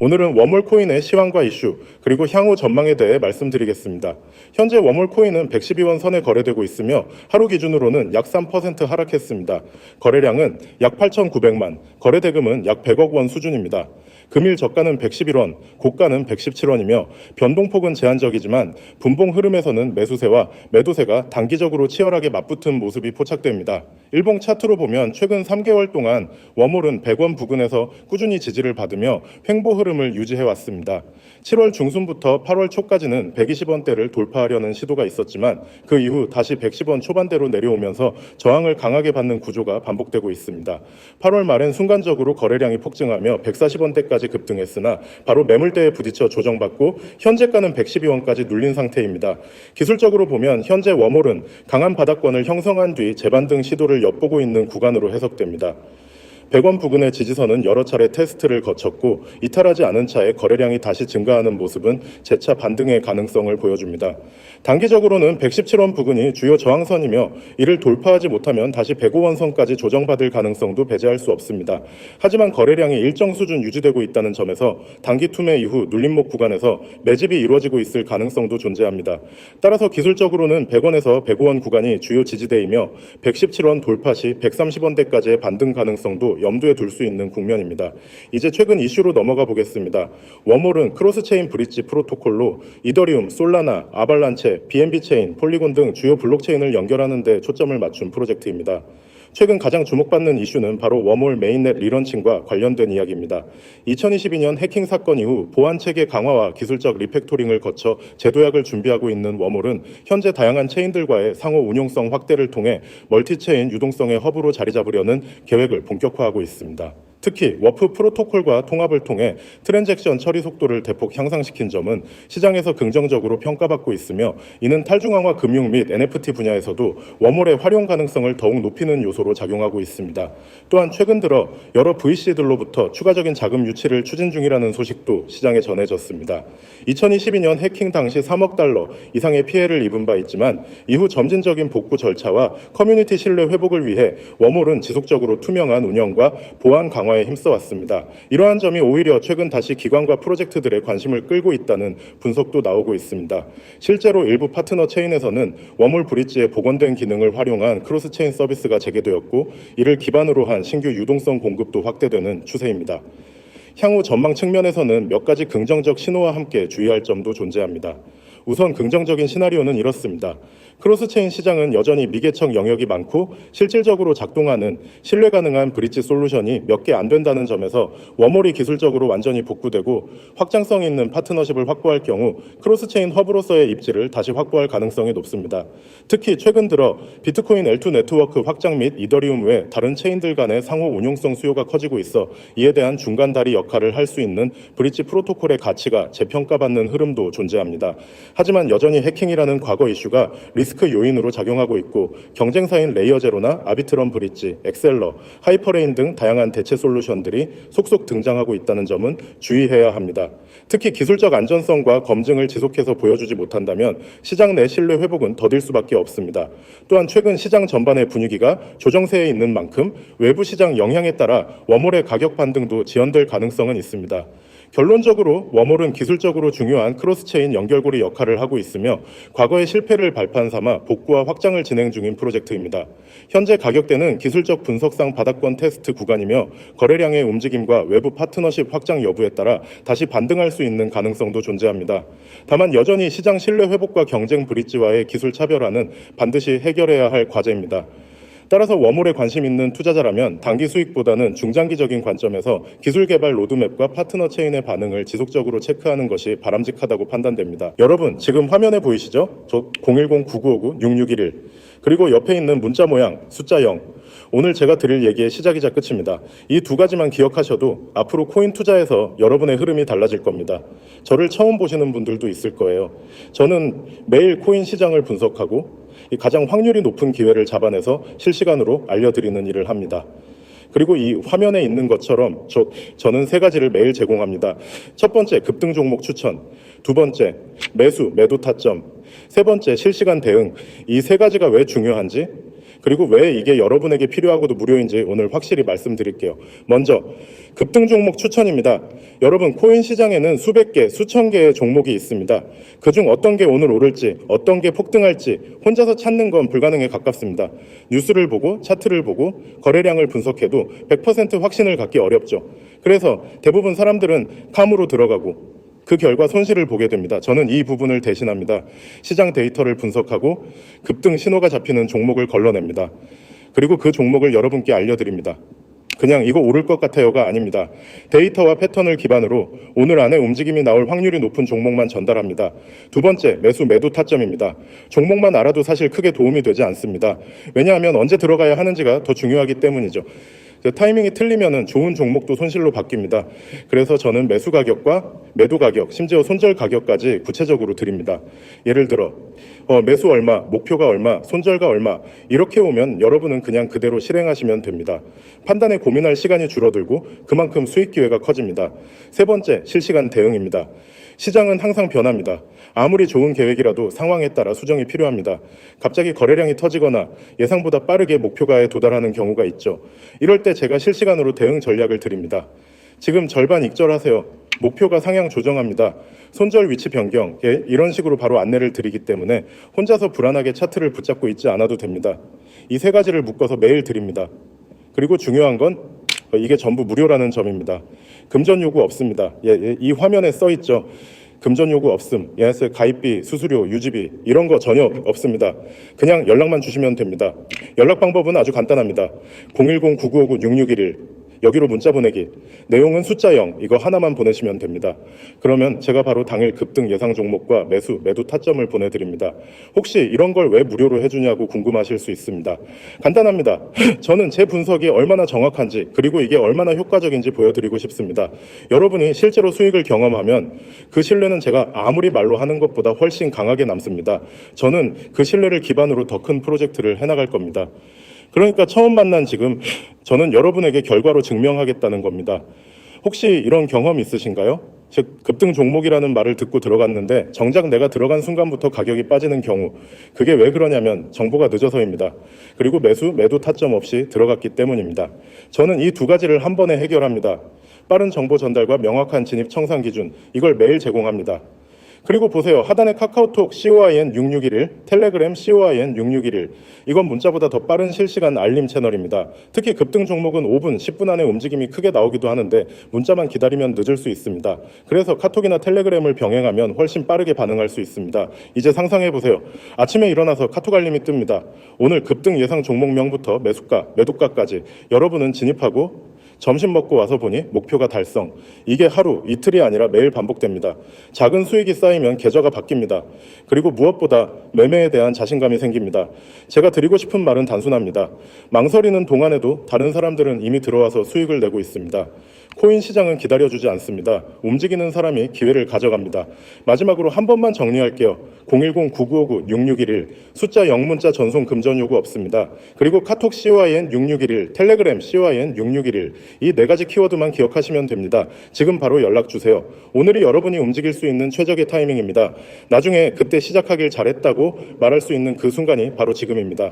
오늘은 웜홀 코인의 시황과 이슈, 그리고 향후 전망에 대해 말씀드리겠습니다. 현재 웜홀 코인은 112원 선에 거래되고 있으며 하루 기준으로는 약 3% 하락했습니다. 거래량은 약 8,900만, 거래 대금은 약 100억 원 수준입니다. 금일 저가는 111원, 고가는 117원이며 변동폭은 제한적이지만 분봉 흐름에서는 매수세와 매도세가 단기적으로 치열하게 맞붙은 모습이 포착됩니다. 일봉 차트로 보면 최근 3개월 동안 웜홀은 100원 부근에서 꾸준히 지지를 받으며 횡보 흐름을 유지해왔습니다. 7월 중순부터 8월 초까지는 120원대를 돌파하려는 시도가 있었지만 그 이후 다시 110원 초반대로 내려오면서 저항을 강하게 받는 구조가 반복되고 있습니다. 8월 말엔 순간적으로 거래량이 폭증하며 140원대까지 급등했으나 바로 매물대에 부딪혀 조정받고 현재가는 112원까지 눌린 상태입니다. 기술적으로 보면 현재 웜홀은 강한 바닥권을 형성한 뒤 재반등 시도를 엿보고 있는 구간으로 해석됩니다. 100원 부근의 지지선은 여러 차례 테스트를 거쳤고 이탈하지 않은 차에 거래량이 다시 증가하는 모습은 재차 반등의 가능성을 보여줍니다. 단기적으로는 117원 부근이 주요 저항선이며 이를 돌파하지 못하면 다시 105원 선까지 조정받을 가능성도 배제할 수 없습니다. 하지만 거래량이 일정 수준 유지되고 있다는 점에서 단기 투매 이후 눌림목 구간에서 매집이 이루어지고 있을 가능성도 존재합니다. 따라서 기술적으로는 100원에서 105원 구간이 주요 지지대이며 117원 돌파 시 130원대까지의 반등 가능성도 염두에 둘 수 있는 국면입니다. 이제 최근 이슈로 넘어가 보겠습니다. 웜홀은 크로스체인 브릿지 프로토콜로 이더리움, 솔라나, 아발란체, BNB 체인, 폴리곤 등 주요 블록체인을 연결하는 데 초점을 맞춘 프로젝트입니다. 최근 가장 주목받는 이슈는 바로 웜홀 메인넷 리런칭과 관련된 이야기입니다. 2022년 해킹 사건 이후 보안 체계 강화와 기술적 리팩토링을 거쳐 재도약을 준비하고 있는 웜홀은 현재 다양한 체인들과의 상호 운용성 확대를 통해 멀티체인 유동성의 허브로 자리 잡으려는 계획을 본격화하고 있습니다. 특히 워프 프로토콜과 통합을 통해 트랜잭션 처리 속도를 대폭 향상시킨 점은 시장에서 긍정적으로 평가받고 있으며 이는 탈중앙화 금융 및 NFT 분야에서도 웜홀의 활용 가능성을 더욱 높이는 요소로 작용하고 있습니다. 또한 최근 들어 여러 VC들로부터 추가적인 자금 유치를 추진 중이라는 소식도 시장에 전해졌습니다. 2022년 해킹 당시 3억 달러 이상의 피해를 입은 바 있지만 이후 점진적인 복구 절차와 커뮤니티 신뢰 회복을 위해 웜홀은 지속적으로 투명한 운영과 보안 강화 에 힘써왔습니다. 이러한 점이 오히려 최근 다시 기관과 프로젝트들의 관심을 끌고 있다는 분석도 나오고 있습니다. 실제로 일부 파트너 체인에서는 웜홀 브릿지의 복원된 기능을 활용한 크로스체인 서비스가 재개되었고 이를 기반으로 한 신규 유동성 공급도 확대되는 추세입니다. 향후 전망 측면에서는 몇 가지 긍정적 신호와 함께 주의할 점도 존재합니다. 우선 긍정적인 시나리오는 이렇습니다. 크로스체인 시장은 여전히 미개척 영역이 많고 실질적으로 작동하는 신뢰 가능한 브릿지 솔루션이 몇 개 안 된다는 점에서 웜홀이 기술적으로 완전히 복구되고 확장성 있는 파트너십을 확보할 경우 크로스체인 허브로서의 입지를 다시 확보할 가능성이 높습니다. 특히 최근 들어 비트코인 L2 네트워크 확장 및 이더리움 외 다른 체인들 간의 상호 운용성 수요가 커지고 있어 이에 대한 중간다리 역할을 할 수 있는 브릿지 프로토콜의 가치가 재평가받는 흐름도 존재합니다. 하지만 여전히 해킹이라는 과거 이슈가 리스크 요인으로 작용하고 있고 경쟁사인 레이어제로나 아비트럼 브릿지, 엑셀러, 하이퍼레인 등 다양한 대체 솔루션들이 속속 등장하고 있다는 점은 주의해야 합니다. 특히 기술적 안전성과 검증을 지속해서 보여주지 못한다면 시장 내 신뢰 회복은 더딜 수밖에 없습니다. 또한 최근 시장 전반의 분위기가 조정세에 있는 만큼 외부 시장 영향에 따라 웜홀의 가격 반등도 지연될 가능성은 있습니다. 결론적으로 웜홀은 기술적으로 중요한 크로스체인 연결고리 역할을 하고 있으며 과거의 실패를 발판 삼아 복구와 확장을 진행 중인 프로젝트입니다. 현재 가격대는 기술적 분석상 바닥권 테스트 구간이며 거래량의 움직임과 외부 파트너십 확장 여부에 따라 다시 반등할 수 있는 가능성도 존재합니다. 다만 여전히 시장 신뢰 회복과 경쟁 브릿지와의 기술 차별화는 반드시 해결해야 할 과제입니다. 따라서 웜홀에 관심 있는 투자자라면 단기 수익보다는 중장기적인 관점에서 기술 개발 로드맵과 파트너 체인의 반응을 지속적으로 체크하는 것이 바람직하다고 판단됩니다. 여러분 지금 화면에 보이시죠? 저 010-9959-6611 그리고 옆에 있는 문자 모양 숫자 0 오늘 제가 드릴 얘기의 시작이자 끝입니다. 이 두 가지만 기억하셔도 앞으로 코인 투자에서 여러분의 흐름이 달라질 겁니다. 저를 처음 보시는 분들도 있을 거예요. 저는 매일 코인 시장을 분석하고 가장 확률이 높은 기회를 잡아내서 실시간으로 알려드리는 일을 합니다. 그리고 이 화면에 있는 것처럼 저는 세 가지를 매일 제공합니다. 첫 번째, 급등 종목 추천. 두 번째, 매수, 매도 타점. 세 번째, 실시간 대응. 이 세 가지가 왜 중요한지 그리고 왜 이게 여러분에게 필요하고도 무료인지 오늘 확실히 말씀드릴게요. 먼저 급등 종목 추천입니다. 여러분, 코인 시장에는 수백 개, 수천 개의 종목이 있습니다. 그중 어떤 게 오늘 오를지, 어떤 게 폭등할지 혼자서 찾는 건 불가능에 가깝습니다. 뉴스를 보고 차트를 보고 거래량을 분석해도 100% 확신을 갖기 어렵죠. 그래서 대부분 사람들은 캄으로 들어가고 그 결과 손실을 보게 됩니다. 저는 이 부분을 대신합니다. 시장 데이터를 분석하고 급등 신호가 잡히는 종목을 걸러냅니다. 그리고 그 종목을 여러분께 알려드립니다. 그냥 이거 오를 것 같아요가 아닙니다. 데이터와 패턴을 기반으로 오늘 안에 움직임이 나올 확률이 높은 종목만 전달합니다. 두 번째, 매수 매도 타점입니다. 종목만 알아도 사실 크게 도움이 되지 않습니다. 왜냐하면 언제 들어가야 하는지가 더 중요하기 때문이죠. 타이밍이 틀리면은 좋은 종목도 손실로 바뀝니다. 그래서 저는 매수 가격과 매도 가격, 심지어 손절 가격까지 구체적으로 드립니다. 예를 들어 매수 얼마, 목표가 얼마, 손절가 얼마 이렇게 오면 여러분은 그냥 그대로 실행하시면 됩니다. 판단에 고민할 시간이 줄어들고 그만큼 수익 기회가 커집니다. 세 번째, 실시간 대응입니다. 시장은 항상 변합니다. 아무리 좋은 계획이라도 상황에 따라 수정이 필요합니다. 갑자기 거래량이 터지거나 예상보다 빠르게 목표가에 도달하는 경우가 있죠. 이럴 때 제가 실시간으로 대응 전략을 드립니다. 지금 절반 익절하세요. 목표가 상향 조정합니다. 손절 위치 변경, 이런 식으로 바로 안내를 드리기 때문에 혼자서 불안하게 차트를 붙잡고 있지 않아도 됩니다. 이 세 가지를 묶어서 매일 드립니다. 그리고 중요한 건 이게 전부 무료라는 점입니다. 금전 요구 없습니다. 이 화면에 써 있죠. 금전 요구 없음, 가입비, 수수료, 유지비 이런 거 전혀 없습니다. 그냥 연락만 주시면 됩니다. 연락 방법은 아주 간단합니다. 010-9959-6611 여기로 문자 보내기. 내용은 숫자 0 이거 하나만 보내시면 됩니다. 그러면 제가 바로 당일 급등 예상 종목과 매수, 매도 타점을 보내드립니다. 혹시 이런 걸 왜 무료로 해주냐고 궁금하실 수 있습니다. 간단합니다. 저는 제 분석이 얼마나 정확한지 그리고 이게 얼마나 효과적인지 보여드리고 싶습니다. 여러분이 실제로 수익을 경험하면 그 신뢰는 제가 아무리 말로 하는 것보다 훨씬 강하게 남습니다. 저는 그 신뢰를 기반으로 더 큰 프로젝트를 해나갈 겁니다. 그러니까 처음 만난 지금 저는 여러분에게 결과로 증명하겠다는 겁니다. 혹시 이런 경험 있으신가요? 즉 급등 종목이라는 말을 듣고 들어갔는데 정작 내가 들어간 순간부터 가격이 빠지는 경우, 그게 왜 그러냐면 정보가 늦어서입니다. 그리고 매수, 매도 타점 없이 들어갔기 때문입니다. 저는 이 두 가지를 한 번에 해결합니다. 빠른 정보 전달과 명확한 진입 청산 기준, 이걸 매일 제공합니다. 그리고 보세요. 하단에 카카오톡 COIN6611, 텔레그램 COIN6611. 이건 문자보다 더 빠른 실시간 알림 채널입니다. 특히 급등 종목은 5분, 10분 안에 움직임이 크게 나오기도 하는데 문자만 기다리면 늦을 수 있습니다. 그래서 카톡이나 텔레그램을 병행하면 훨씬 빠르게 반응할 수 있습니다. 이제 상상해 보세요. 아침에 일어나서 카톡 알림이 뜹니다. 오늘 급등 예상 종목명부터 매수가, 매도가까지 여러분은 진입하고 점심 먹고 와서 보니 목표가 달성. 이게 하루, 이틀이 아니라 매일 반복됩니다. 작은 수익이 쌓이면 계좌가 바뀝니다. 그리고 무엇보다 매매에 대한 자신감이 생깁니다. 제가 드리고 싶은 말은 단순합니다. 망설이는 동안에도 다른 사람들은 이미 들어와서 수익을 내고 있습니다. 코인 시장은 기다려주지 않습니다. 움직이는 사람이 기회를 가져갑니다. 마지막으로 한 번만 정리할게요. 010-9959-6611 숫자 0문자 전송 금전 요구 없습니다. 그리고 카톡 COIN6611, 텔레그램 COIN6611 이 네 가지 키워드만 기억하시면 됩니다. 지금 바로 연락 주세요. 오늘이 여러분이 움직일 수 있는 최적의 타이밍입니다. 나중에 그때 시작하길 잘했다고 말할 수 있는 그 순간이 바로 지금입니다.